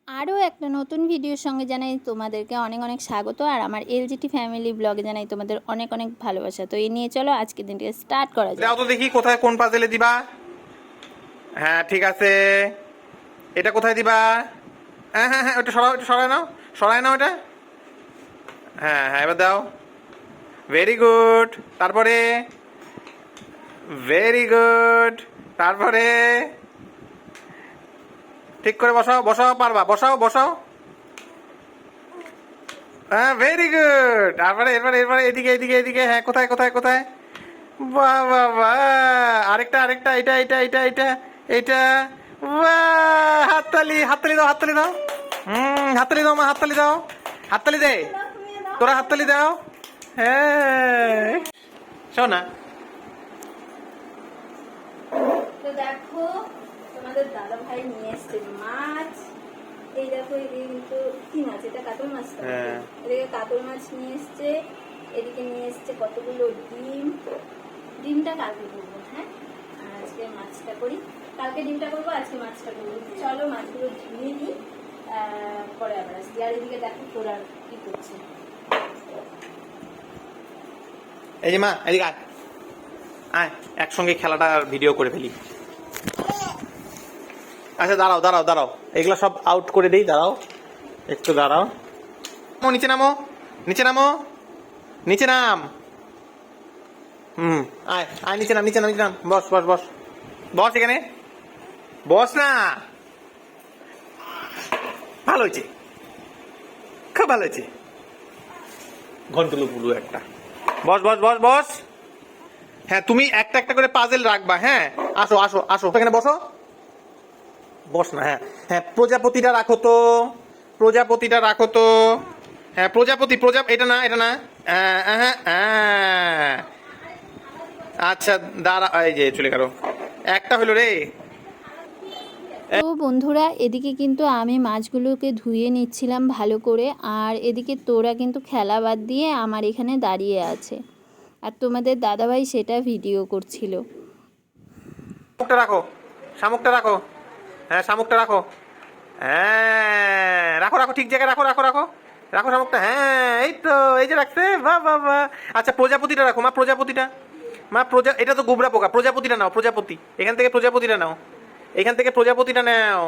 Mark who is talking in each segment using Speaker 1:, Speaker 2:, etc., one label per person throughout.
Speaker 1: আরও একটা নতুন ভিডিওর সঙ্গে জানাই তোমাদেরকে অনেক অনেক স্বাগত। আর আমার এলজিটি ফ্যামিলি ব্লগে জানাই তোমাদের অনেক অনেক ভালোবাসা। তো এই নিয়ে চলো আজকের দিনটাকে স্টার্ট করা যায়।
Speaker 2: দাও তো দেখি কোথায় কোন পাজেলে দিবা। হ্যাঁ ঠিক আছে, এটা কোথায় দিবা? হ্যাঁ হ্যাঁ হ্যাঁ, ওটা সরাও, ওটা সরায় নাও ওটা। হ্যাঁ হ্যাঁ, এবার দাও। Very good. তারপরে ভেরি গুড। তারপরে ঠিক করে বসাও, বসাও, পারবা, বসাও বসাও। হ্যাঁ ভেরি গুড। তারপরে এরপরে এরপরে এদিকে এদিকে এদিকে, হ্যাঁ কোথায় কোথায় কোথায়? বাহ বাহ বাহ, আরেকটা আরেকটা, এটা এটা এটা এটা এটা। বাহ, হাততালি হাততালি দাও, হাততালি দাও। হাততালি দাও মা, হাততালি দাও। হাততালি দে, তোরা হাততালি দাও। হ্যাঁ শোনা।
Speaker 1: তো দেখো তোমাদের দাদা ভাই নিয়ে এসছে মাছ। এই দেখো এদিকে কিন্তু কি মাছ, এটা কাতল মাছ। এদিকে কাতল মাছ নিয়ে এসছে, এদিকে নিয়ে এসছে কতগুলো ডিম। ডিমটা কালকে করবো, হ্যাঁ আজকে মাছটা করি। কালকে ডিমটা করবো, আজকে মাছটা করবো। চলো মাছগুলো ধুয়ে নিই, পরে আবার আসছি। আর এদিকে দেখো তোরা কি করছে।
Speaker 2: এই যে মা এদিকে আয়, আয় একসঙ্গে খেলাটা ভিডিও করে ফেলি। আচ্ছা দাঁড়াও দাঁড়াও দাঁড়াও, এগুলো সব আউট করে দিই, দাঁড়াও একটু দাঁড়াও। নিচে নামো, নিচে নামো, নিচে নাম। আয় আয়, নিচে নাম, নিচে নাম, নিচে নাম। বস বস বস বস, এখানে বস না। ভালো হয়েছে, খুব ভালো হয়েছে। ঘন্টুলু পুলু একটা। বস বস বস বস। হ্যাঁ তুমি একটা একটা করে পাজেল রাখবা। হ্যাঁ আসো আসো আসো, এখানে বসো। বস না, হ্যাঁ হ্যাঁ, প্রজাপতিটা রাখো তো, প্রজাপতিটা রাখো তো। হ্যাঁ প্রজাপতি, এটা না, এটা না। হ্যাঁ হ্যাঁ, আচ্ছা দাঁড়া, এই যে চলে গেল একটা, হলো রে।
Speaker 1: তো বন্ধুরা এদিকে কিন্তু আমি মাছগুলোকে ধুয়ে নিচ্ছিলাম ভালো করে, আর এদিকে তোরা কিন্তু খেলা বাদ দিয়ে আমার এখানে দাঁড়িয়ে আছে, আর তোমাদের দাদাভাই সেটা ভিডিও করছিল।
Speaker 2: শামুকটা রাখো, শামুকটা রাখো। হ্যাঁ শামুকটা রাখো। হ্যাঁ রাখো রাখো, ঠিক জায়গায় রাখো রাখো রাখো রাখো শামুকটা। হ্যাঁ এই তো, এই যে রাখছে, বাহ বাহ বাহ। আচ্ছা প্রজাপতিটা রাখো মা, প্রজাপতিটা। মা এটা তো গোবরা পোকা, প্রজাপতিটা নাও, প্রজাপতি। এখান থেকে প্রজাপতিটা নাও, এখান থেকে প্রজাপতিটা নাও।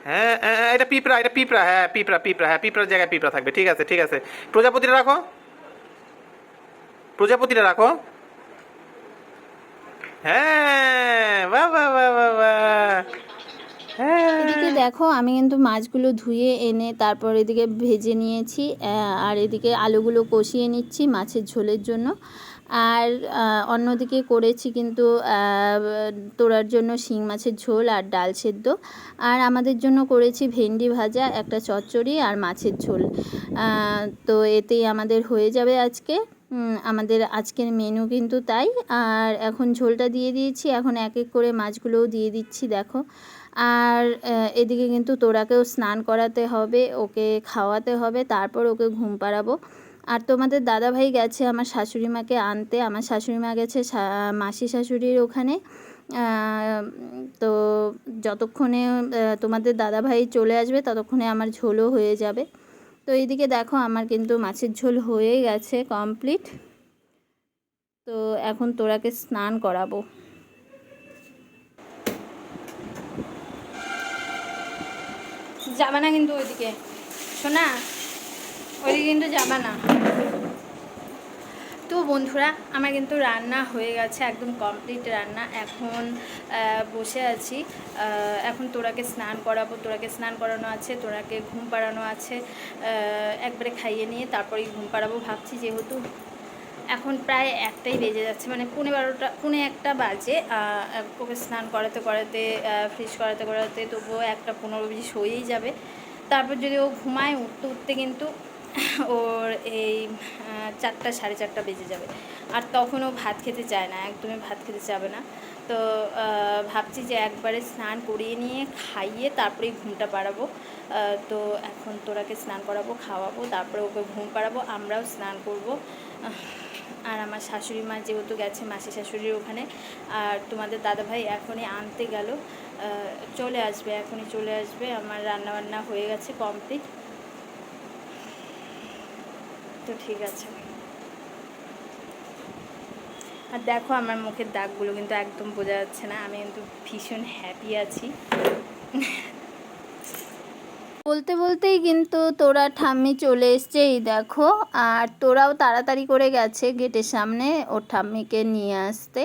Speaker 2: হ্যাঁ এটা পিঁপড়া, এটা পিঁপড়া। হ্যাঁ পিঁপড়া পিঁপড়া, হ্যাঁ পিঁপড়ার জায়গায় পিঁপড়া থাকবে। ঠিক আছে ঠিক আছে, প্রজাপতিটা রাখো, প্রজাপতিটা রাখো। হ্যাঁ বাহ বাহ বাহ বাহ বাহ।
Speaker 1: এদিকে দেখো আমি কিন্তু মাছগুলো ধুয়ে এনে তারপর এদিকে ভেজে নিয়েছি, আর এদিকে আলুগুলো কষিয়ে নিচ্ছি মাছের ঝোলের জন্য। আর অন্যদিকে করেছি কিন্তু তোরার জন্য শিং মাছের ঝোল আর ডাল সেদ্ধ। আর আমাদের জন্য করেছি ভেন্ডি ভাজা, একটা চচ্চড়ি আর মাছের ঝোল। তো এতেই আমাদের হয়ে যাবে আজকে। আমাদের আজকের মেনু কিন্তু তাই। আর এখন ঝোলটা দিয়ে দিয়েছি, এখন এক এক করে মাছগুলোও দিয়ে দিচ্ছি দেখো। আর এদিকে কিন্তু তোরাকেও স্নান করাতে হবে, ওকে খাওয়াতে হবে, তারপর ওকে ঘুম পাড়াবো। আর তোমাদের দাদাভাই গেছে আমার শাশুড়ি মাকে আনতে, আমার শাশুড়ি মা গেছে মাসি শাশুড়ির ওখানে। তো যতক্ষণে তোমাদের দাদাভাই চলে আসবে ততক্ষণে আমার ঝোলও হয়ে যাবে। তো এইদিকে দেখো আমার কিন্তু মাছের ঝোল হয়ে গেছে কমপ্লিট। তো এখন তোরাকে স্নান করাবো। যাবা না কিন্তু ওইদিকে, শোনা, ওইদিকে কিন্তু যাবা না। তো বন্ধুরা আমার কিন্তু রান্না হয়ে গেছে, একদম কমপ্লিট রান্না। এখন বসে আছি, এখন তোরাকে স্নান করাবো, তোরাকে স্নান করানো আছে, তোরাকে ঘুম পাড়ানো আছে। একবারে খাইয়ে নিয়ে তারপরেই ঘুম পাড়াবো ভাবছি, যেহেতু এখন প্রায় একটাই বেজে যাচ্ছে, মানে 1:45 বাজে। ওকে স্নান করাতে করাতে ফ্রেশ করাতে করাতে তবুও 1:15 বেজে হয়েই যাবে। তারপর যদি ও ঘুমায়, উঠতে উঠতে কিন্তু ওর এই 4টা 4:30 বেজে যাবে। আর তখনও ভাত খেতে চায় না, একদমই ভাত খেতে চাবে না। তো ভাবছি যে একবারে স্নান করিয়ে নিয়ে খাইয়ে তারপরেই ঘুমটা পাড়াবো। তো এখন তোরাকে স্নান করাবো, খাওয়াবো, তারপরে ওকে ঘুম পাড়াবো, আমরাও স্নান করবো। আর আমার শাশুড়ি মা যেহেতু গেছে মাসি শাশুড়ির ওখানে, আর তোমাদের দাদাভাই এখনই আনতে গেল, চলে আসবে, এখনই চলে আসবে। আমার রান্নাবান্না হয়ে গেছে কমপ্লিট, তো ঠিক আছে। আর দেখো আমার মুখের দাগগুলো কিন্তু একদম বোঝা যাচ্ছে না, আমি কিন্তু ভীষণ হ্যাপি আছি। বলতে বলতেই কিন্তু তোরা ঠাম্মি চলে এসছে, এই দেখো। আর তোরাও তাড়াতাড়ি করে গেছে গেটের সামনে ওর ঠাম্মিকে নিয়ে আসতে।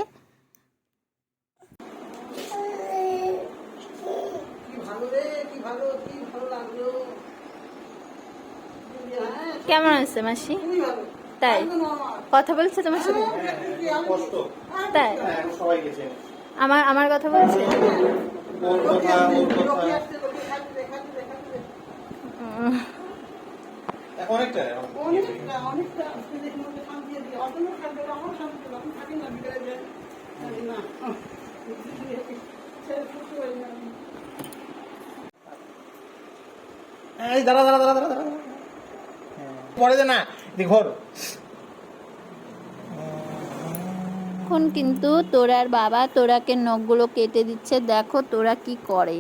Speaker 1: কেমন আছে মাসি? তাই কথা বলছে তোমার সাথে? তাই আমার আমার কথা বলছে?
Speaker 2: দাঁড়া দাঁড়া দাঁড়া দাঁড়া দাঁড়া পরে দে না ঘর।
Speaker 1: এখন কিন্তু তোরার বাবা তোরাকে নখগুলো কেটে দিচ্ছে, দেখো তোরা কি করে।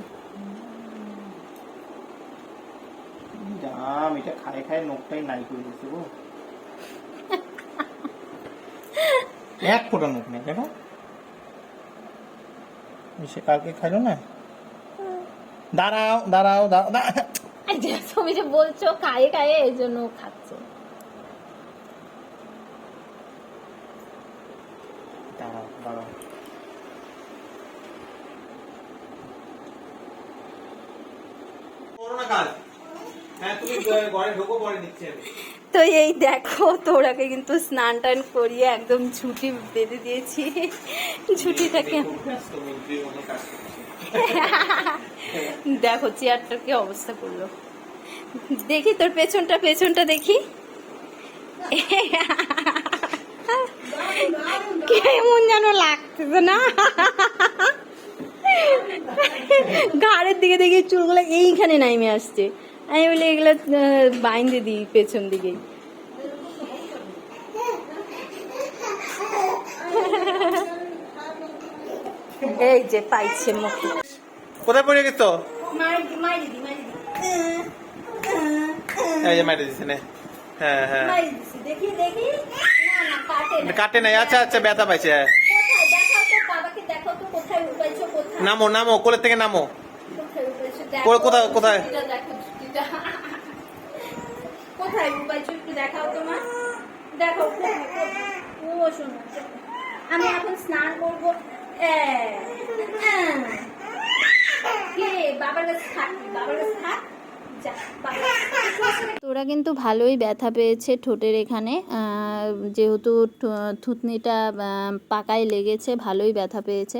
Speaker 2: এটা খায় খায় নখটাই নাই করে দিচ্ছে গো। এক ফোঁটা নখ নেই দেখো, সে কালকে খাইলো না। দাঁড়াও দাঁড়াও দাঁড়াও,
Speaker 1: তুমি যে বলছো খায়ে খায়ে এই জন্য খাচ্ছে।
Speaker 2: দাঁড়াও দাঁড়াও,
Speaker 1: তো এই দেখো তোরাকে কিন্তু স্নান টান করিয়ে একদম ঝুঁটি বেঁধে দিয়েছি। ঝুঁটিটাকে দেখো চেয়ারটার কি অবস্থা করলো, দেখি তোর পেছনটা পেছনটা দেখি কেমন যেন লাগতেছে না। ঘাড়ের দিকে দেখি চুলগুলো এইখানে নাইমে আসছে, আমি বলি এগুলো বাইন্ধে দিই পেছন দিকে। এই যে পাইছে মুখে।
Speaker 2: কোথায় পড়ে গেছো? এই যে মাইরে দিছে না। হ্যাঁ হ্যাঁ
Speaker 1: দেখি দেখি,
Speaker 2: কাটে নাই। আচ্ছা আচ্ছা ব্যথা পাইছে। নামো নামো, কোলের থেকে নামো। কোথায় কোথায়
Speaker 1: কোথায় উপাইছো একটু দেখাও তো মা, দেখো ও শোনো, আমি এখন স্নান করবো। কে বাবার কাছে থাকবি, বাবার কাছে থাক। তোরা কিন্তু ভালোই ব্যথা পেয়েছে ঠোঁটের এখানে, যেহেতু থুতনিটা পাকায় লেগেছে, ভালোই ব্যথা পেয়েছে।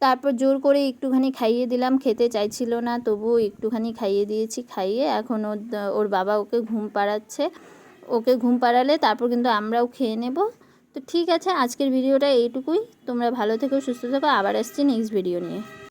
Speaker 1: তারপর জোর করে একটুখানি খাইয়ে দিলাম, খেতে চাইছিল না তবুও একটুখানি খাইয়ে দিয়েছি। খাইয়ে এখন ওর বাবা ওকে ঘুম পাড়াচ্ছে, ওকে ঘুম পাড়ালে তারপর কিন্তু আমরাও খেয়ে নেব। তো ঠিক আছে, আজকের ভিডিওটা এইটুকুই। তোমরা ভালো থেকো, সুস্থ থেকো, আবার আসছি নেক্সট ভিডিও নিয়ে।